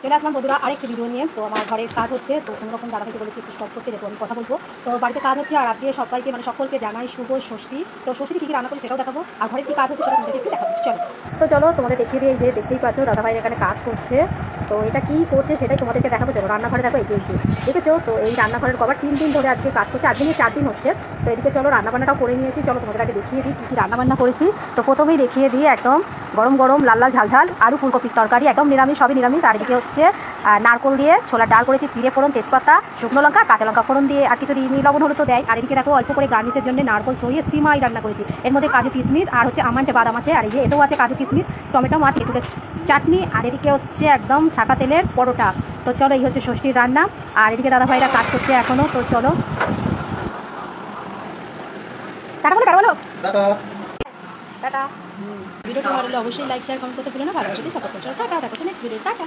চলে আসলাম বন্ধুরা আরেকটি ভিডিও নিয়ে। তো আমার ঘরের কাজ হচ্ছে, তো কোনোরকম দাদাভাইকে বলেছি একটু স্টপ করতে, যেহেতু আমি কথা বলবো। তো বাড়িতে কাজ হচ্ছে, আর আজকে সবাইকে সকলকে জানাই শুভ ষষ্ঠী। তো ষষ্ঠীতে কী কী রান্না করি সেটাও দেখাবো, আর ঘরের কী কাজ হচ্ছে সেটা তোমাদের একটু দেখাবো। চলো তোমাদের দেখিয়ে দিয়ে, যে দেখতেই পাচ্ছ দাদাভাই এখানে কাজ করছে। তো এটা কী করছে সেটাই তোমাদেরকে দেখাবো। চলো রান্নাঘরে দেখো, এই যে দেখেছো তো এই রান্নাঘরের কভার 3 দিন ধরে আজকে কাজ করছে, আজকে নিয়ে 4 দিন হচ্ছে। তো এদিকে চলো রান্নাবান্নাটাও করে নিয়েছি, চলো তোমাদের আগে দেখিয়ে দিই কী কী রান্নাবান্না করেছি। তো প্রথমেই দেখিয়ে দিই একদম গরম গরম লাল লাল ঝাল ঝাল আলু ফুলকপির তরকারি, একদম নিরামিষ, সবই নিরামিষ। আর এদিকে হচ্ছে নারকোল দিয়ে ছোলার ডাল করেছি, জিরে ফোড়ন, তেজপাতা, শুকনো লঙ্কা, কাঁচা লঙ্কা ফোড়ন দিয়ে, আর কিছু দিই লবণ হলুদ তো দেয়। আর এদিকে দেখো অল্প করে গার্নিশের জন্য নারকোল ছড়িয়ে সিমাই রান্না করেছি, এর মধ্যে কাজু কিশমিশ আর হচ্ছে আমন্ড বাদাম আছে, আর এই যে এতেও আছে কাজু কিশমিশ, টমেটো আর তেঁতুলের চাটনি। আর এদিকে হচ্ছে একদম ছাকা তেলের পরোটা। তো চলো এই হচ্ছে ষষ্ঠীর রান্না। আর এদিকে দাদাভাইরা কাজ করছে এখনও। তো চলো টাটা বলো, টাটা বলো, টাটা। ভিডিওটা ভালো লাগলে অবশ্যই লাইক শেয়ার কমেন্ট করতে ভুলো না, ভালো যদি সাপোর্ট করছো। টাটা, দেখো নেক্সট ভিডিও, টাটা।